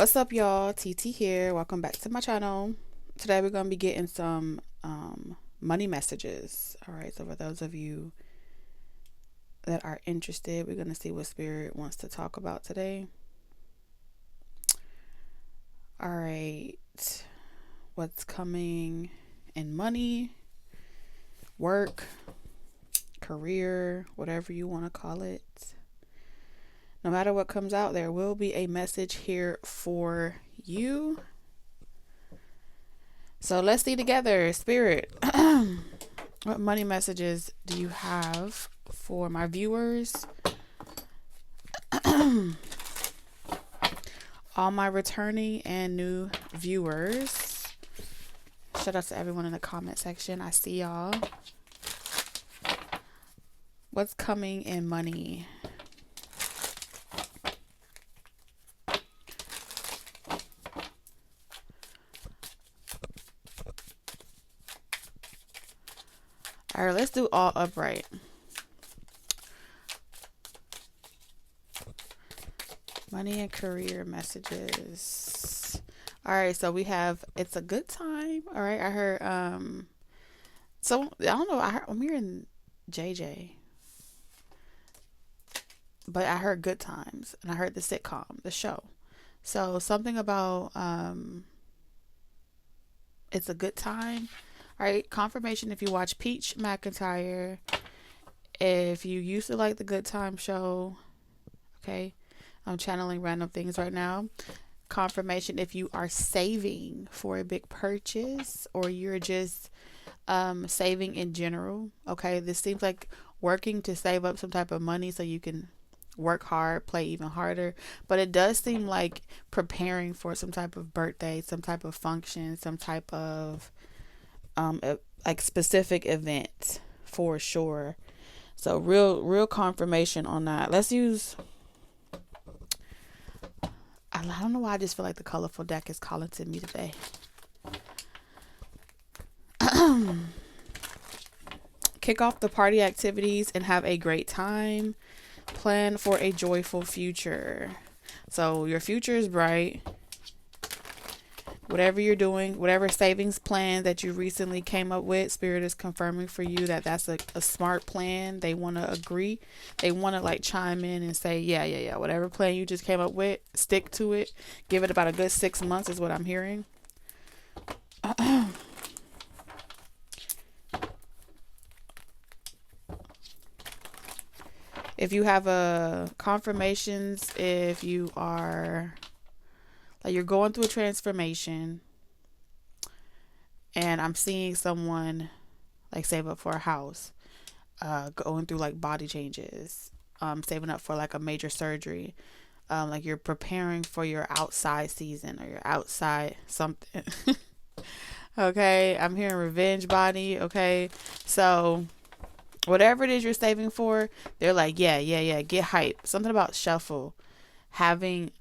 What's up, y'all? TT here. Welcome back to my channel. Today we're going to be getting some money messages. All right, so for those of you that are interested, we're going to see what Spirit wants to talk about today. All right, what's coming in money, work, career, whatever you want to call it. No matter what comes out, there will be a message here for you. So let's see together, Spirit. What money messages do you have for my viewers? All my returning and new viewers. Shout out to everyone in the comment section. I see y'all. What's coming in money? All right, let's do all upright. Money and career messages. All right, so we have it's a good time. All right, I heard so I don't know, I'm hearing JJ. But I heard good times and I heard the sitcom, the show. So something about it's a good time. All right, confirmation if you watch Peach McIntyre, if you used to like the Good Time show, okay, I'm channeling random things right now. Confirmation if you are saving for a big purchase or you're just saving in general, okay, this seems like working to save up some type of money so you can work hard, play even harder, but it does seem like preparing for some type of birthday, some type of function, some type of like specific event for sure. So real confirmation on that. Let's use, I don't know why I just feel like the colorful deck is calling to me today. Kick off the party activities and have a great time. Plan for a joyful future. So your future is bright. Whatever you're doing, whatever savings plan that you recently came up with, Spirit is confirming for you that that's a smart plan. They want to agree. They want to like chime in and say, yeah. Whatever plan you just came up with, stick to it. Give it about a good 6 months is what I'm hearing. If you have confirmations, if you are like you're going through a transformation and I'm seeing someone like save up for a house, going through like body changes, saving up for like a major surgery, like you're preparing for your outside season or your outside something. Okay, I'm hearing revenge body. Okay, so whatever it is you're saving for, they're like, yeah, get hype. Something about shuffle, having,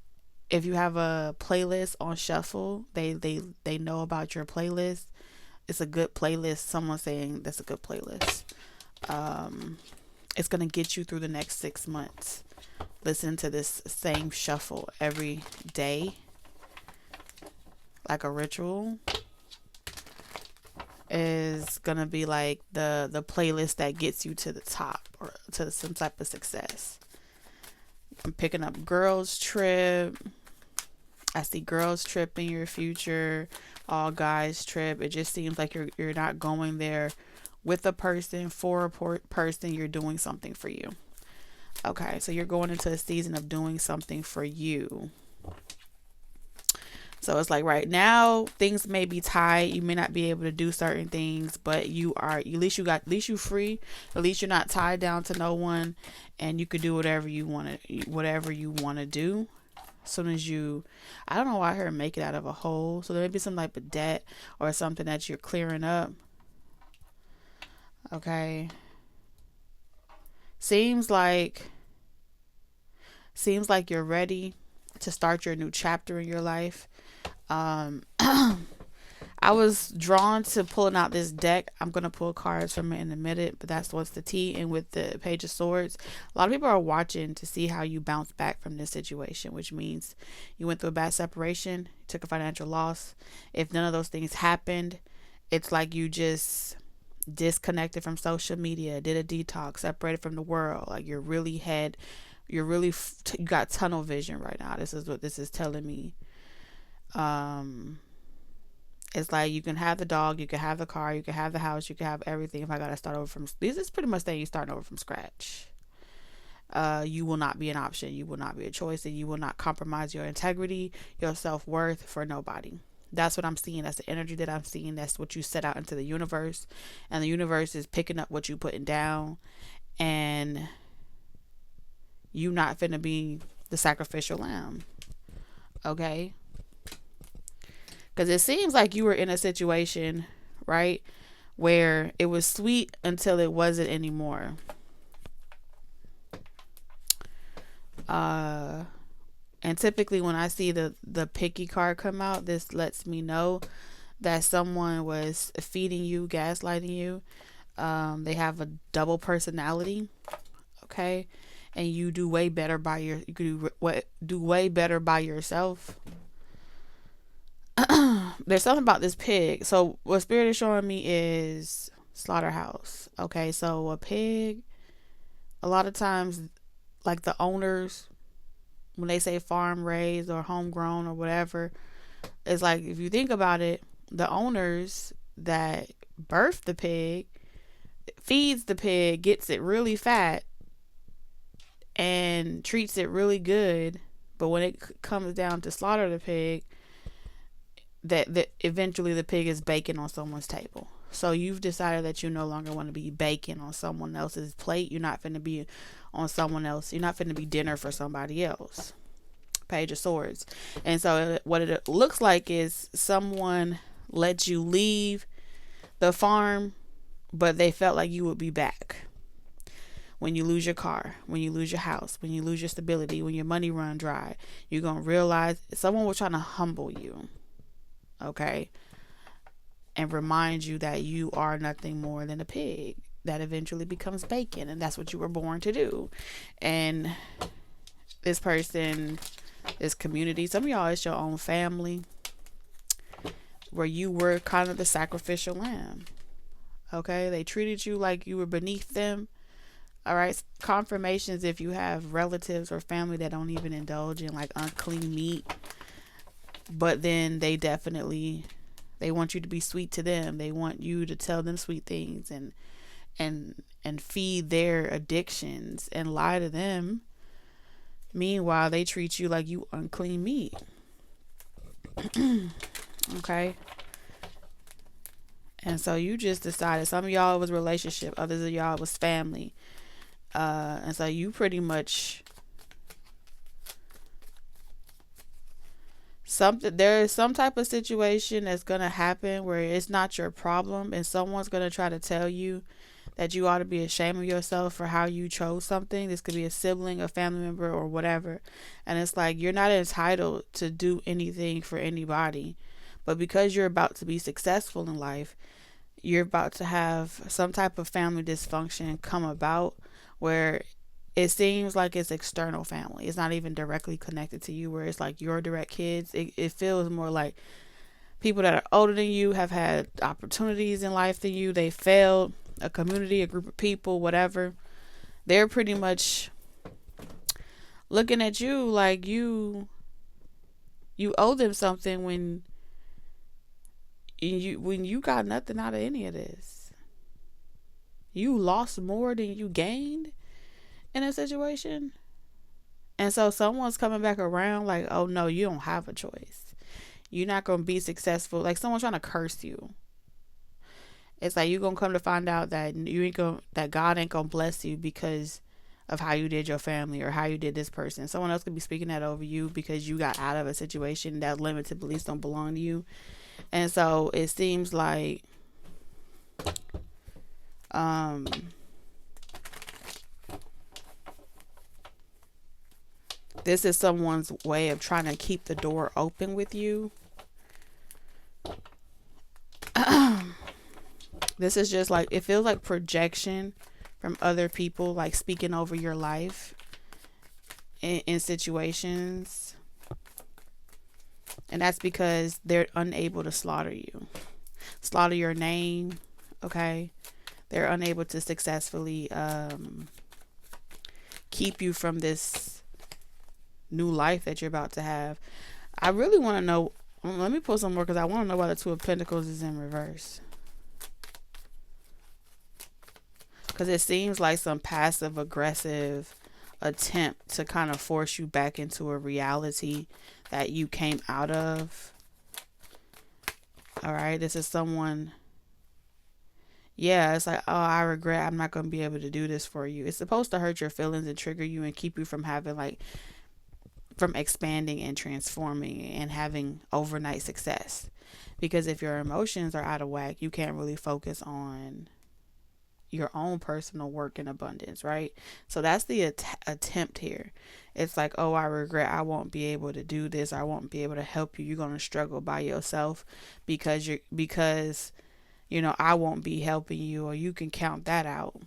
if you have a playlist on shuffle, they know about your playlist. It's a good playlist. Someone's saying that's a good playlist. It's gonna get you through the next 6 months. Listen to this same shuffle every day, like a ritual, is gonna be like the playlist that gets you to the top or to some type of success. I'm picking up girls trip. I see girls trip in your future, all guys trip. It just seems like you're not going there with a person, for a person. You're doing something for you. Okay, so you're going into a season of doing something for you. So it's like right now things may be tight. You may not be able to do certain things, but you are, at least you free. At least you're not tied down to no one, and you could do whatever you want to do. As soon as you, I don't know why I heard make it out of a hole. So there may be some type of debt or something that you're clearing up. Okay. Seems like you're ready to start your new chapter in your life. I I was drawn to pulling out this deck. I'm going to pull cards from it in a minute, but that's what's the T. And with the Page of Swords, a lot of people are watching to see how you bounce back from this situation, which means you went through a bad separation, took a financial loss. If none of those things happened, it's like you just disconnected from social media, did a detox, separated from the world. Like you got tunnel vision right now. This is what this is telling me. It's like you can have the dog, you can have the car, you can have the house, you can have everything. If I gotta start over from this, is pretty much saying you're starting over from scratch. You will not be an option. You will not be a choice, and you will not compromise your integrity, your self-worth for nobody. That's what I'm seeing. That's the energy that I'm seeing. That's what you set out into the universe, and the universe is picking up what you putting down, and you not finna be the sacrificial lamb. Okay. Because it seems like you were in a situation, right, where it was sweet until it wasn't anymore. And typically when I see the picky card come out, this lets me know that someone was feeding you, gaslighting you. They have a double personality, okay, and you do way better you could do way better by yourself. There's something about this pig. So what Spirit is showing me is slaughterhouse. Okay, so a pig, a lot of times, like the owners, when they say farm raised or homegrown or whatever, it's like, if you think about it, the owners that birth the pig, feeds the pig, gets it really fat, and treats it really good. But when it comes down to slaughter the pig, that eventually the pig is baking on someone's table. So you've decided that you no longer want to be baking on someone else's plate. You're not finna be on someone else. You're not finna be dinner for somebody else. Page of Swords. And so what it looks like is someone let you leave the farm, but they felt like you would be back. When you lose your car, when you lose your house, when you lose your stability, when your money run dry, you're going to realize someone was trying to humble you. Okay, and remind you that you are nothing more than a pig that eventually becomes bacon, and that's what you were born to do. And this person, this community, some of y'all, it's your own family, where you were kind of the sacrificial lamb. Okay, they treated you like you were beneath them. All right, confirmations if you have relatives or family that don't even indulge in like unclean meat. But then they want you to be sweet to them. They want you to tell them sweet things and feed their addictions and lie to them. Meanwhile, they treat you like you unclean meat. Okay. And so you just decided, some of y'all it was relationship, others of y'all it was family. And so you pretty much there is some type of situation that's going to happen where it's not your problem, and someone's going to try to tell you that you ought to be ashamed of yourself for how you chose something. This could be a sibling, a family member, or whatever. And it's like, you're not entitled to do anything for anybody, but because you're about to be successful in life, you're about to have some type of family dysfunction come about where it seems like it's external family. It's not even directly connected to you, where it's like your direct kids. It feels more like people that are older than you, have had opportunities in life than you. They failed, a community, a group of people, whatever. They're pretty much looking at you like you owe them something when you got nothing out of any of this. You lost more than you gained in a situation. And so someone's coming back around like, oh no, you don't have a choice. You're not going to be successful. Like someone's trying to curse you. It's like you're going to come to find out that that God ain't going to bless you because of how you did your family or how you did this person. Someone else could be speaking that over you because you got out of a situation that limited beliefs don't belong to you. And so it seems like this is someone's way of trying to keep the door open with you. This is just like, it feels like projection from other people, like speaking over your life in situations. And that's because they're unable to slaughter you, slaughter your name. Okay. They're unable to successfully keep you from this new life that you're about to have. I really want to know. Let me pull some more because I want to know why the Two of Pentacles is in reverse. Because it seems like some passive aggressive attempt to kind of force you back into a reality that you came out of. All right. This is someone. Yeah, it's like, oh, I regret I'm not going to be able to do this for you. It's supposed to hurt your feelings and trigger you and keep you from having from expanding and transforming and having overnight success. Because if your emotions are out of whack, you can't really focus on your own personal work and abundance, right? So that's the attempt here. It's like, oh, I regret I won't be able to do this. I won't be able to help you. You're going to struggle by yourself because I won't be helping you, or you can count that out.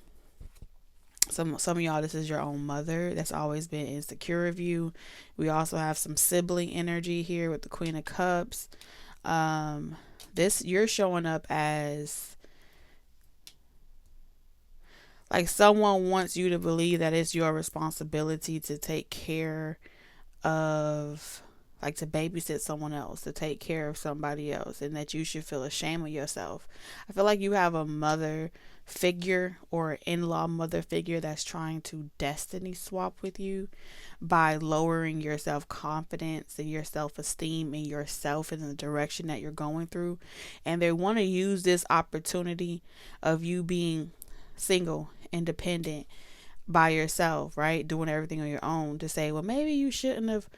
Some of y'all, this is your own mother that's always been insecure of you. We also have some sibling energy here with the Queen of Cups. You're showing up as like someone wants you to believe that it's your responsibility to take care of, like to babysit someone else, to take care of somebody else, and that you should feel ashamed of yourself. I feel like you have a mother figure or in-law mother figure that's trying to destiny swap with you by lowering your self-confidence and your self-esteem and yourself in the direction that you're going through. And they want to use this opportunity of you being single, independent, by yourself, right? Doing everything on your own, to say, well, maybe you shouldn't have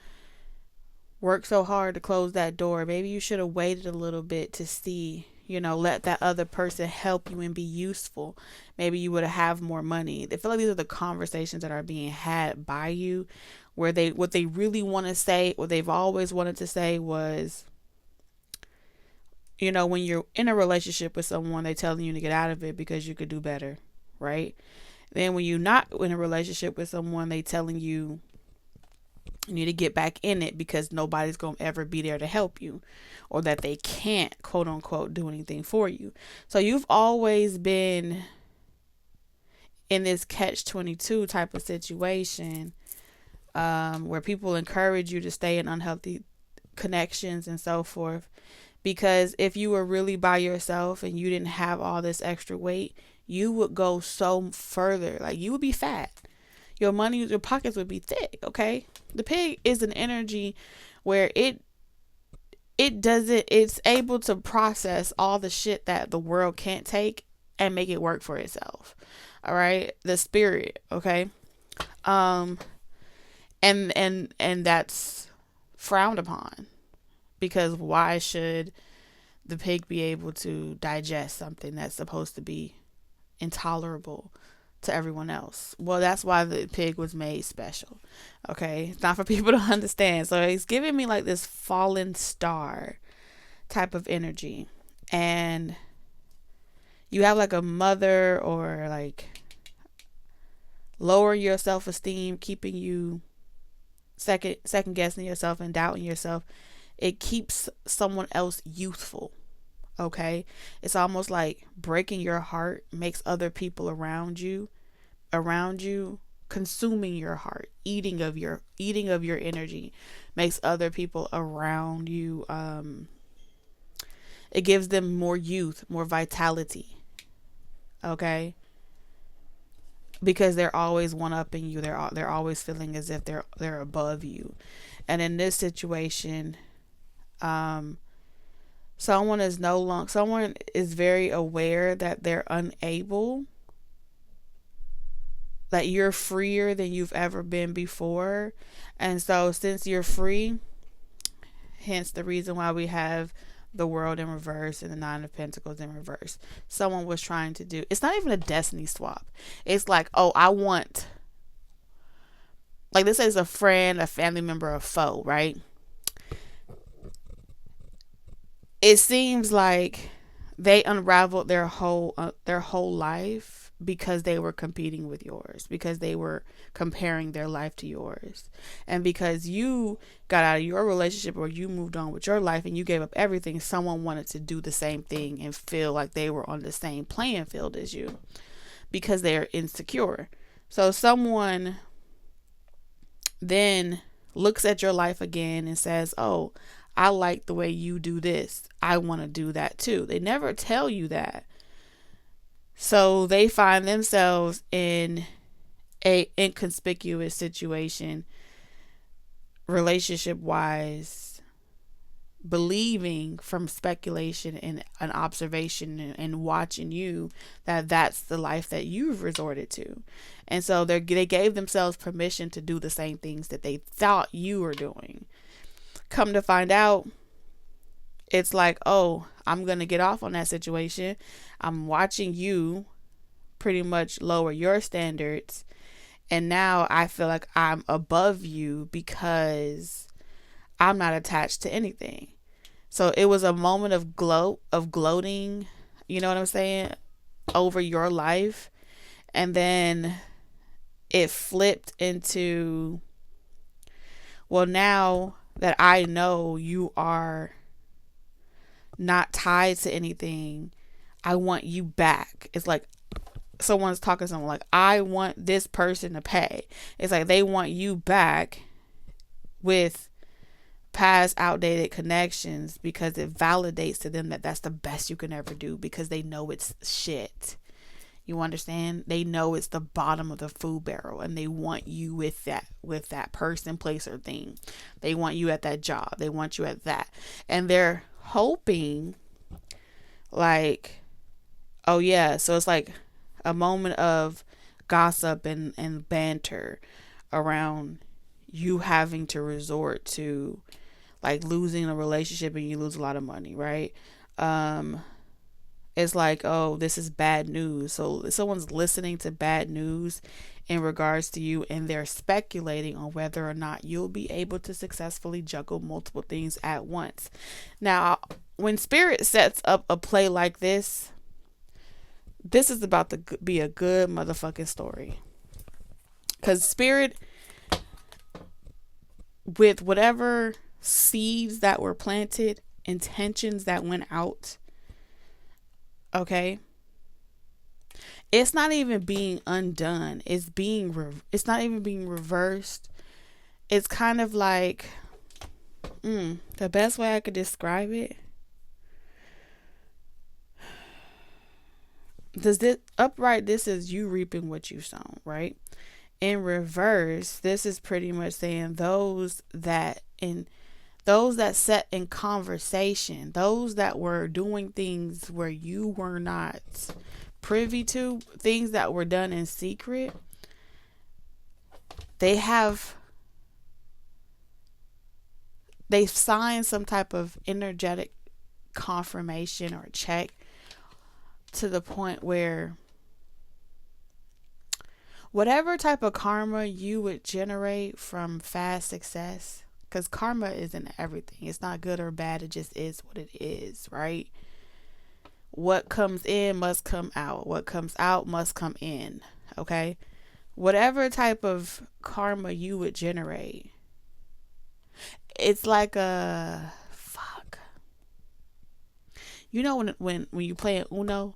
worked so hard to close that door. Maybe you should have waited a little bit to see, let that other person help you and be useful. Maybe you would have more money. I feel like these are the conversations that are being had by you, where what they really want to say, what they've always wanted to say was, when you're in a relationship with someone, they're telling you to get out of it because you could do better, right? Then when you're not in a relationship with someone, they telling you need to get back in it because nobody's going to ever be there to help you, or that they can't, quote unquote, do anything for you. So you've always been in this catch-22 type of situation, where people encourage you to stay in unhealthy connections and so forth. Because if you were really by yourself and you didn't have all this extra weight, you would go so further. Like, you would be fat. Your pockets would be thick, okay? The pig is an energy where it's able to process all the shit that the world can't take and make it work for itself. All right? The spirit, okay? And that's frowned upon. Because why should the pig be able to digest something that's supposed to be intolerable to everyone else? Well, that's why the pig was made special. Okay? It's not for people to understand. So he's giving me like this fallen star type of energy. And you have like a mother, or like lower your self-esteem, keeping you second guessing yourself and doubting yourself. It keeps someone else youthful. Okay? It's almost like breaking your heart makes other people around you consuming your heart, eating of your energy, makes other people around you, it gives them more youth, more vitality. Okay? Because they're always one-upping you. They're always feeling as if they're above you. And in this situation, someone is very aware that they're unable, that you're freer than you've ever been before. And so since you're free, hence the reason why we have the World in reverse and the Nine of Pentacles in reverse. Someone was trying to do, it's not even a destiny swap. It's like, oh, I want, like this is a friend, a family member, a foe, right? It seems like they unraveled their whole life because they were competing with yours, because they were comparing their life to yours, and because you got out of your relationship or you moved on with your life and you gave up everything, someone wanted to do the same thing and feel like they were on the same playing field as you because they're insecure. So someone then looks at your life again and says, oh, I like the way you do this, I want to do that too. They never tell you that. So they find themselves in a inconspicuous situation, relationship wise, believing from speculation and an observation and watching you that that's the life that you've resorted to. And so they gave themselves permission to do the same things that they thought you were doing. Come to find out, it's like, oh, I'm going to get off on that situation. I'm watching you pretty much lower your standards. And now I feel like I'm above you because I'm not attached to anything. So it was a moment of gloating, you know what I'm saying, over your life. And then it flipped into, well, now that I know you are not tied to anything, I want you back. It's like someone's talking to someone like, I want this person to pay. It's like they want you back with past outdated connections because it validates to them that that's the best you can ever do, because they know it's shit. You understand? They know it's the bottom of the food barrel, and they want you with that person, place, or thing. They want you at that job. They want you at that. And they're hoping like, oh yeah, so it's like a moment of gossip and banter around you having to resort to like losing a relationship and you lose a lot of money, right? It's like, oh, this is bad news. So someone's listening to bad news in regards to you, and they're speculating on whether or not you'll be able to successfully juggle multiple things at once. Now, when Spirit sets up a play like this is about to be a good motherfucking story. Because Spirit, with whatever seeds that were planted, intentions that went out, okay, it's not even being undone. It's not even being reversed. It's kind of like, the best way I could describe it. This is you reaping what you sown, right? In reverse, this is pretty much saying those that sat in conversation, those that were doing things where you were not privy to, things that were done in secret, they've signed some type of energetic confirmation or check to the point where whatever type of karma you would generate from fast success, because karma isn't everything. It's not good or bad. It just is what it is, right? What comes in must come out. What comes out must come in. Okay? Whatever type of karma you would generate, it's like a fuck. You know when you play an Uno,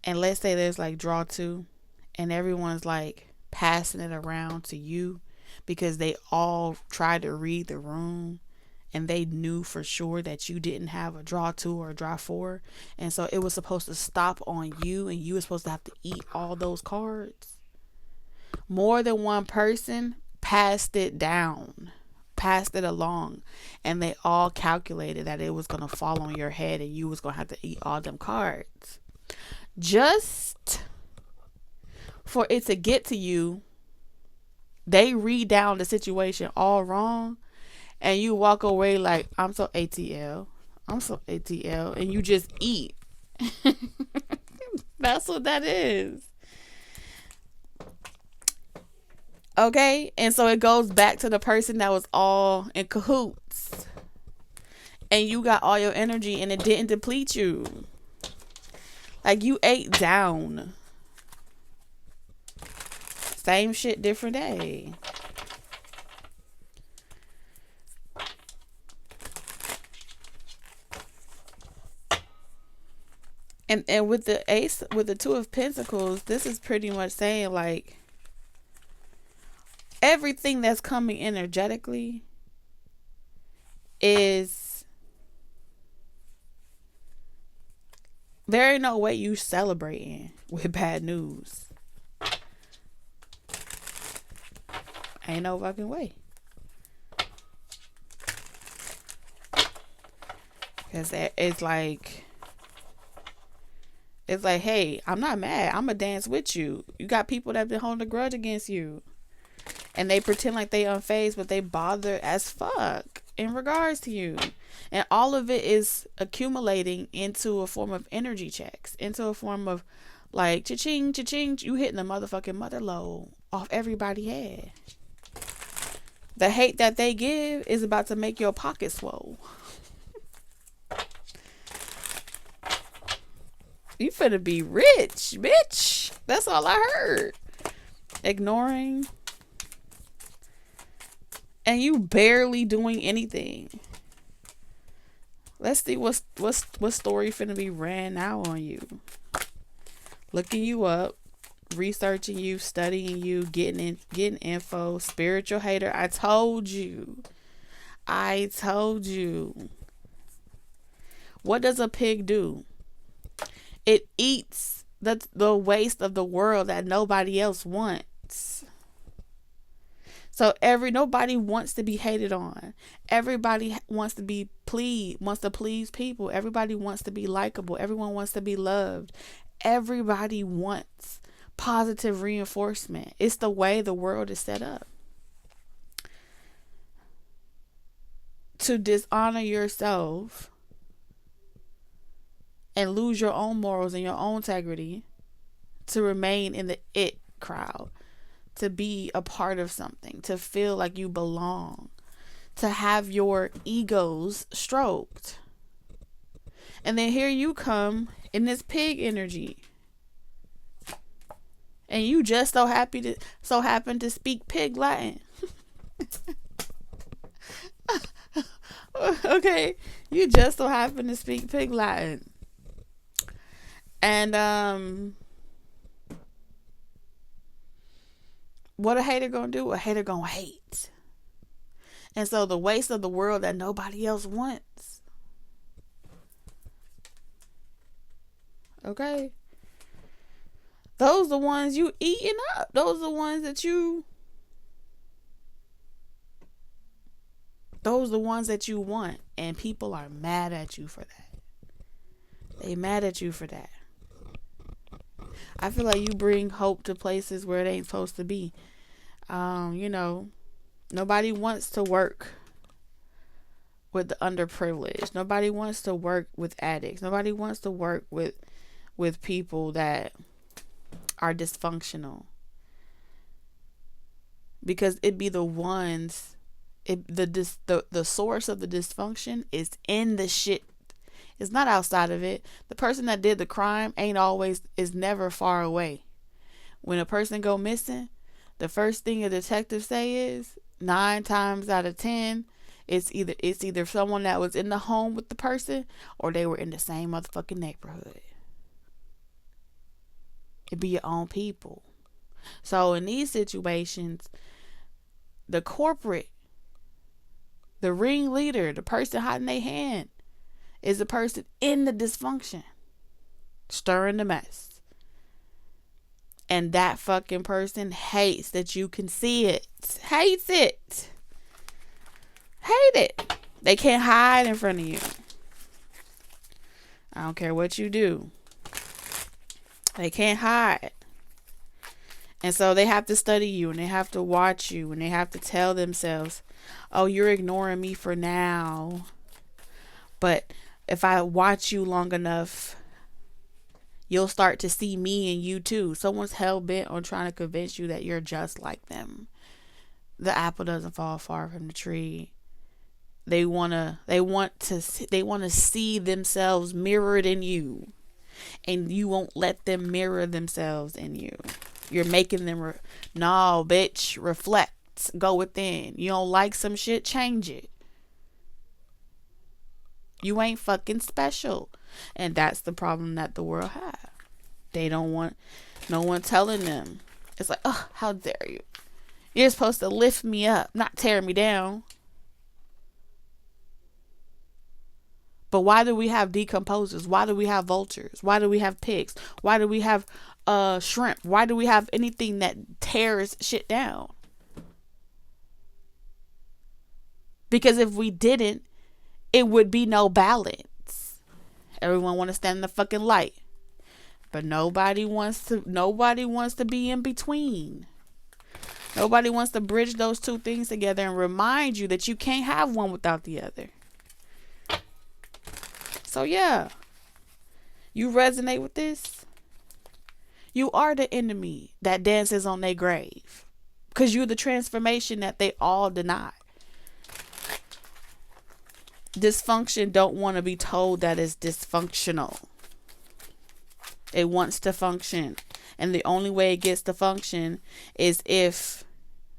and let's say there's like draw 2, and everyone's like passing it around to you because they all tried to read the room and they knew for sure that you didn't have a draw 2 or a draw 4, and so it was supposed to stop on you, and you were supposed to have to eat all those cards. More than one person passed it along, and they all calculated that it was going to fall on your head and you was going to have to eat all them cards. Just for it to get to you, they read down the situation all wrong, and you walk away like, I'm so ATL, and you just eat. That's what that is. Okay, and so it goes back to the person that was all in cahoots, and you got all your energy and it didn't deplete you. Like, you ate down. Same shit, different day. And with the ace, with the Two of Pentacles, this is pretty much saying, like, everything that's coming energetically is, there ain't no way you celebrating with bad news. Ain't no fucking way. Because it's like, hey, I'm not mad. I'm going to dance with you. You got people that have been holding a grudge against you. And they pretend like they unfazed, but they bother as fuck in regards to you. And all of it is accumulating into a form of energy checks. Into a form of, like, cha-ching, cha-ching. You hitting the motherfucking mother load off everybody's head. The hate that they give is about to make your pocket swole. You finna be rich, bitch. That's all I heard. Ignoring. And you barely doing anything. Let's see what story finna be ran out on you. Looking you up, researching you, studying you, getting info. Spiritual hater. I told you. What does a pig do? It eats the waste of the world that nobody else wants. So nobody wants to be hated on. Everybody wants to be wants to please people. Everybody wants to be likable. Everyone wants to be loved. Everybody wants positive reinforcement. It's the way the world is set up. To dishonor yourself and lose your own morals and your own integrity to remain in the it crowd, to be a part of something, to feel like you belong, to have your egos stroked. And then here you come in this pig energy. And you just so happen to speak pig Latin. Okay, you just so happen to speak pig Latin. And what a hater gonna do? A hater gonna hate. And so the waste of the world that nobody else wants. Okay? Those are the ones you eating up. Those are the ones that you want. And people are mad at you for that. They mad at you for that. I feel like you bring hope to places where it ain't supposed to be. Nobody wants to work with the underprivileged. Nobody wants to work with addicts. Nobody wants to work with people that are dysfunctional. Because it'd be the ones, the source of the dysfunction is in the shit. It's not outside of it. The person that did the crime is never far away. When a person go missing, the first thing a detective say is 9 times out of 10, it's either someone that was in the home with the person or they were in the same motherfucking neighborhood. It be your own people. So in these situations, the corporate, the ringleader, the person hiding their hand, is the person in the dysfunction, stirring the mess. And that fucking person hates that you can see it. Hates it. Hate it. They can't hide in front of you. I don't care what you do. They can't hide. And so they have to study you, and they have to watch you, and they have to tell themselves, oh, you're ignoring me for now. But if I watch you long enough, you'll start to see me and you too. Someone's hell bent on trying to convince you that you're just like them. The apple doesn't fall far from the tree. They want to see themselves mirrored in you. and you won't let them mirror themselves in you. You're making them no, bitch, reflect, go within. You don't like some shit, change it. You ain't fucking special. And that's the problem that the world has. They don't want no one telling them. It's like, oh, how dare you? You're supposed to lift me up, not tear me down. But why do we have decomposers? Why do we have vultures? Why do we have pigs? Why do we have shrimp? Why do we have anything that tears shit down? Because if we didn't, it would be no balance. Everyone want to stand in the fucking light. But nobody wants to be in between. Nobody wants to bridge those two things together and remind you that you can't have one without the other. So yeah, you resonate with this? You are the enemy that dances on their grave. Because you're the transformation that they all deny. Dysfunction don't want to be told that it's dysfunctional. It wants to function. And the only way it gets to function is if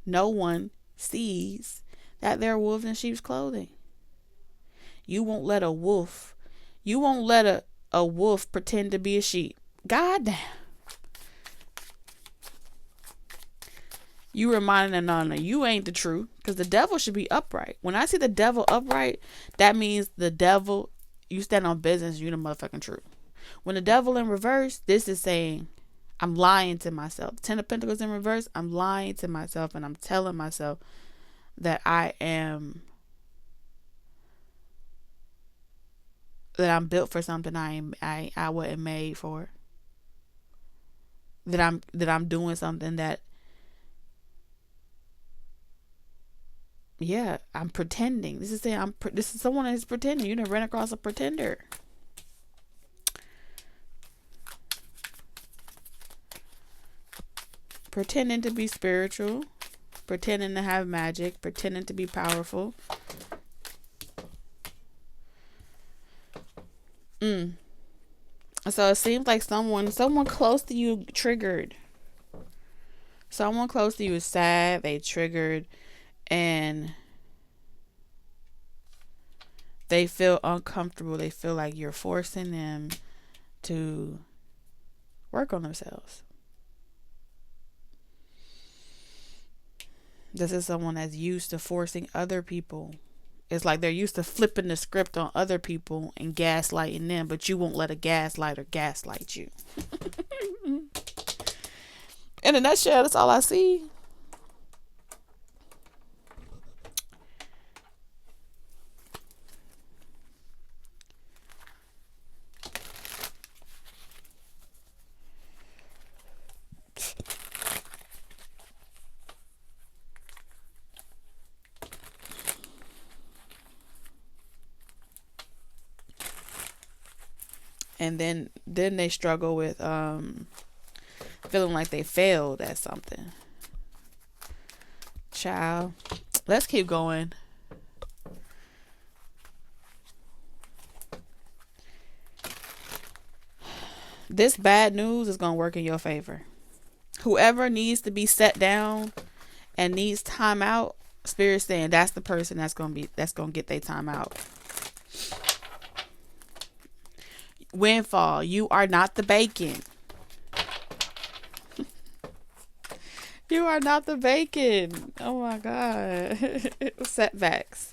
no one sees that they're wolves in sheep's clothing. You won't let a wolf pretend to be a sheep. God damn. You reminding them, no, you ain't the truth. Because the devil should be upright. When I see the devil upright, that means the devil, you stand on business, you the motherfucking truth. When the devil in reverse, this is saying, I'm lying to myself. 10 of Pentacles in reverse, I'm lying to myself and I'm telling myself that I'm built for something I wasn't made for. That I'm doing something that, yeah, I'm pretending. This is saying this is someone that's pretending. You done ran across a pretender. Pretending to be spiritual, pretending to have magic, pretending to be powerful. So it seems like someone close to you triggered. Someone close to you is sad, they triggered, and they feel uncomfortable. They feel like you're forcing them to work on themselves. This is someone that's used to forcing other people. It's like they're used to flipping the script on other people and gaslighting them, but you won't let a gaslighter gaslight you. In a nutshell, that's all I see. And then they struggle with feeling like they failed at something. Child, let's keep going. This bad news is going to work in your favor. Whoever needs to be set down and needs time out, Spirit saying that's the person that's going to get their time out. Windfall, you are not the bacon. You are not the bacon. Oh my God. Setbacks.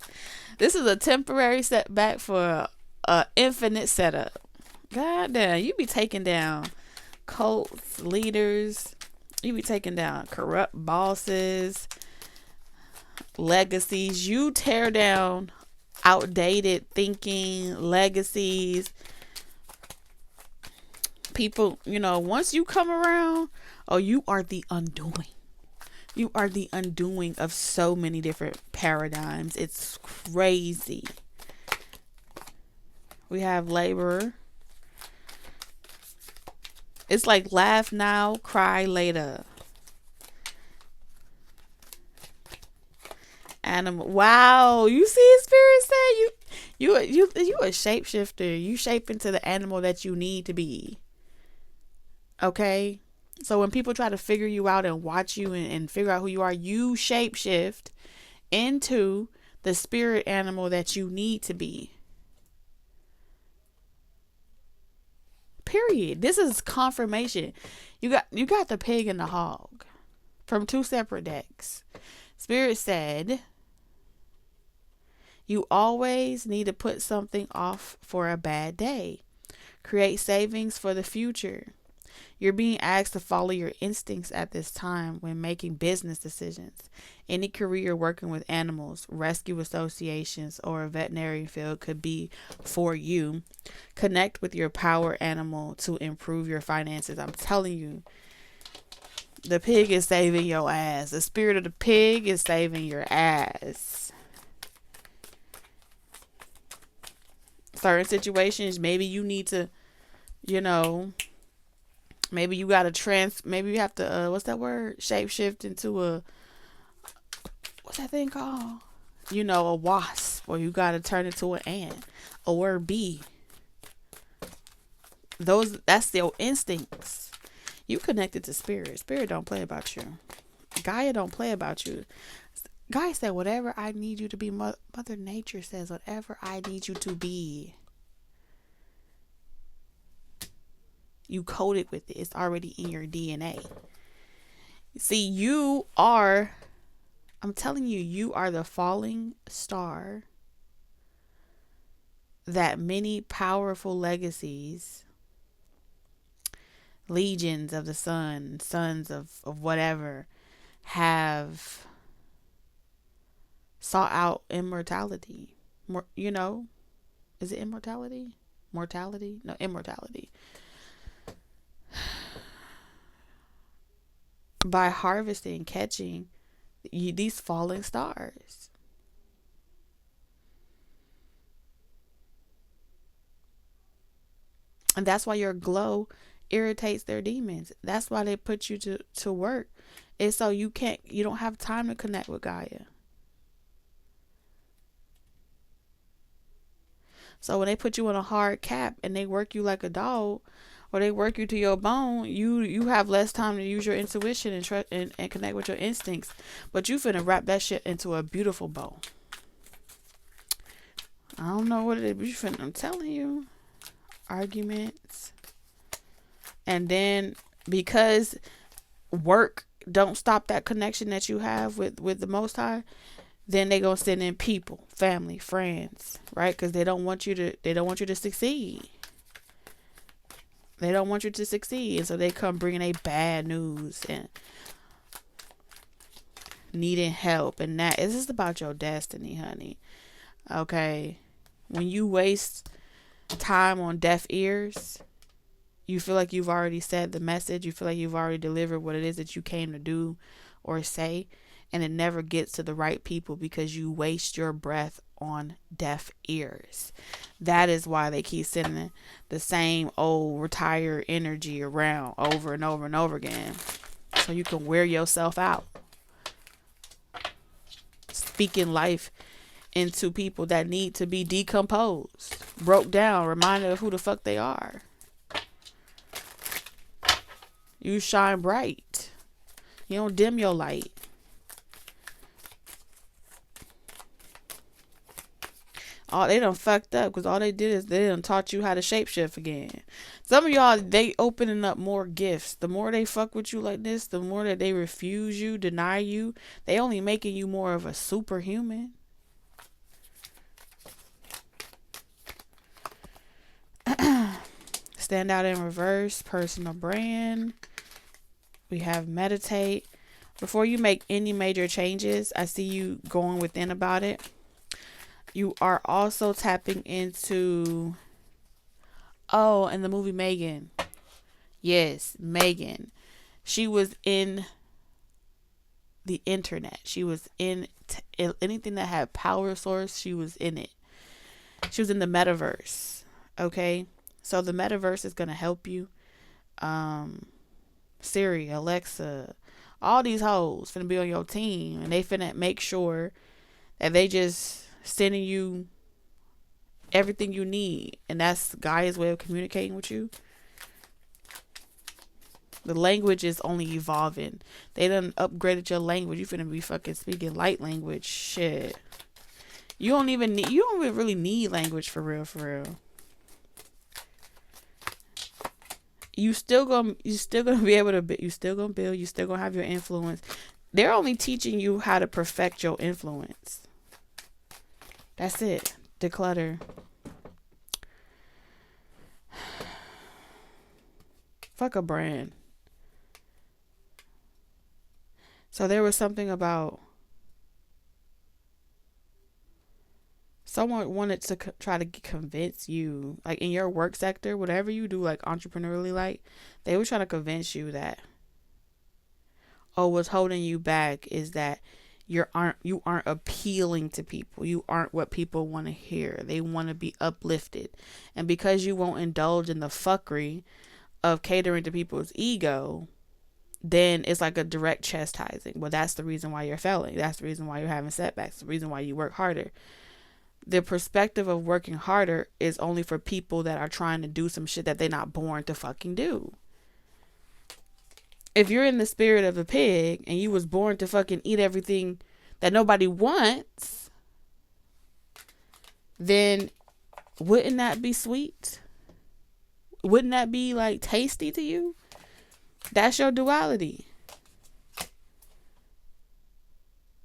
This is a temporary setback for a infinite setup. God damn, you be taking down cults, leaders. You be taking down corrupt bosses, legacies. You tear down outdated thinking, legacies. People, once you come around, you are the undoing. You are the undoing of so many different paradigms. It's crazy. We have laborer. It's like laugh now, cry later. Animal. Wow. You see, Spirit said You a shapeshifter. You shape into the animal that you need to be. Okay? So when people try to figure you out and watch you and figure out who you are, you shapeshift into the spirit animal that you need to be. Period. This is confirmation. You got the pig and the hog from two separate decks. Spirit said you always need to put something off for a bad day. Create savings for the future. You're being asked to follow your instincts at this time when making business decisions. Any career working with animals, rescue associations, or a veterinary field could be for you. Connect with your power animal to improve your finances. I'm telling you, the pig is saving your ass. The spirit of the pig is saving your ass. Certain situations, maybe you need to, maybe you got to maybe you have to, what's that word? Shapeshift into what's that thing called? A wasp, or you got to turn into an ant, or a bee. That's your instincts. You connected to spirit. Spirit don't play about you. Gaia don't play about you. Gaia said, whatever I need you to be. Mother Nature says, whatever I need you to be. You coded with it. It's already in your DNA. See, I'm telling you, you are the falling star that many powerful legacies, legions of the sun, sons of whatever, have sought out immortality. Is it immortality? Mortality? No, immortality. By harvesting, catching these falling stars. And that's why your glow irritates their demons. That's why they put you to work. It's so you don't have time to connect with Gaia. So when they put you in a hard cap and they work you like a dog, or they work you to your bone, you have less time to use your intuition and trust and connect with your instincts. But you finna wrap that shit into a beautiful bow. I don't know what it is, but I'm telling you. Arguments. And then because work don't stop that connection that you have with the Most High, then they gonna send in people, family, friends, right? Because they don't want you to succeed. They don't want you to succeed. And so they come bringing a bad news and needing help. And that is just about your destiny, honey. Okay. When you waste time on deaf ears, you feel like you've already said the message. You feel like you've already delivered what it is that you came to do or say. And it never gets to the right people because you waste your breath on deaf ears. That is why they keep sending the same old retired energy around over and over and over again. So you can wear yourself out. Speaking life into people that need to be decomposed, broke down, reminded of who the fuck they are. You shine bright. You don't dim your light. Oh, they done fucked up because all they did is they done taught you how to shapeshift again. Some of y'all, they opening up more gifts. The more they fuck with you like this, the more that they refuse you, deny you, they only making you more of a superhuman. Stand out in reverse, personal brand. We have meditate. Before you make any major changes, I see you going within about it. You are also tapping into, and the movie Megan. Yes, Megan. She was in the internet. She was in anything that had power source. She was in it. She was in the metaverse. Okay. So the metaverse is going to help you. Siri, Alexa, all these hoes finna be on your team, and they finna make sure that they just sending you everything you need. And that's Gaia's way of communicating with you. The language is only evolving. They done upgraded your language. You finna be fucking speaking light language. Shit. You don't even really need language for real, for real. You still gonna be able to, you still gonna build, you still gonna have your influence. They're only teaching you how to perfect your influence. That's it. Declutter. Fuck a brand. So there was something about someone wanted to try to convince you, like in your work sector, whatever you do, like entrepreneurially, like they were trying to convince you that, oh, what's holding you back is that you aren't appealing to people. You aren't what people want to hear. They want to be uplifted. And because you won't indulge in the fuckery of catering to people's ego, then it's like a direct chastising. Well, that's the reason why you're failing. That's the reason why you're having setbacks. The reason why you work harder. The perspective of working harder is only for people that are trying to do some shit that they're not born to fucking do. If you're in the spirit of a pig and you was born to fucking eat everything that nobody wants, then wouldn't that be sweet? Wouldn't that be like tasty to you? That's your duality.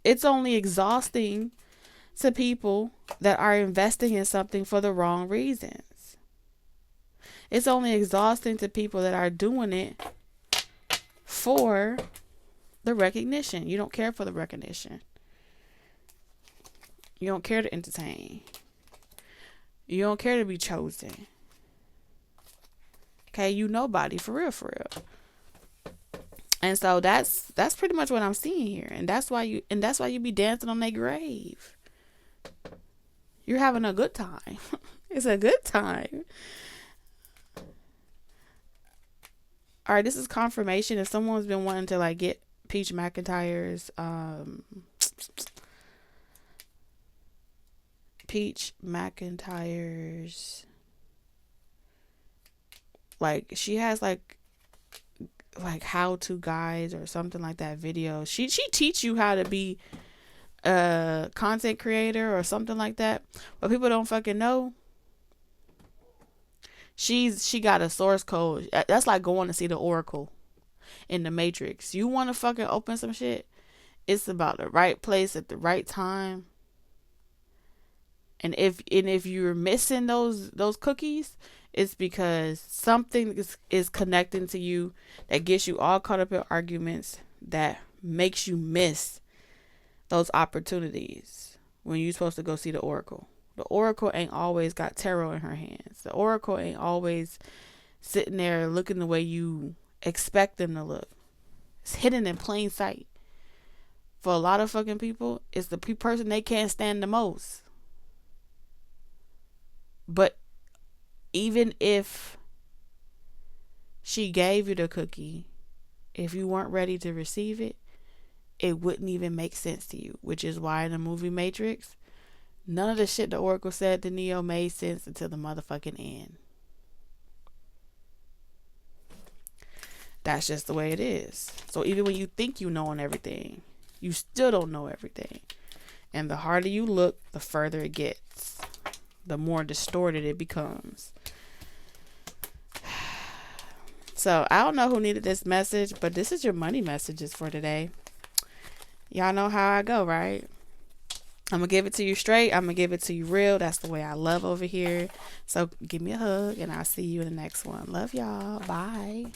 It's only exhausting to people that are investing in something for the wrong reasons. It's only exhausting to people that are doing it for the recognition. You don't care for the recognition. You don't care to entertain. You don't care to be chosen. Okay, you nobody, for real, for real. And so that's pretty much what I'm seeing here. And that's why you be dancing on their grave. You're having a good time. It's a good time. All right, this is confirmation. If someone's been wanting to like get Peach McIntyre's like she has like how to guides or something like that video. She teach you how to be a content creator or something like that. But people don't fucking know. She got a source code. That's like going to see the Oracle in the Matrix. You want to fucking open some shit? It's about the right place at the right time. And if you're missing those cookies, it's because something is connecting to you that gets you all caught up in arguments that makes you miss those opportunities when you're supposed to go see the Oracle. The Oracle ain't always got tarot in her hands. The Oracle ain't always sitting there looking the way you expect them to look. It's hidden in plain sight. For a lot of fucking people, it's the person they can't stand the most. But even if she gave you the cookie, if you weren't ready to receive it, it wouldn't even make sense to you. Which is why in the movie Matrix, none of the shit the Oracle said to Neo made sense until the motherfucking end. That's just the way it is. So even when you think you know everything, you still don't know everything. And the harder you look, the further it gets. The more distorted it becomes. So I don't know who needed this message, but this is your money messages for today. Y'all know how I go, right? I'm going to give it to you straight. I'm going to give it to you real. That's the way I love over here. So give me a hug and I'll see you in the next one. Love y'all. Bye.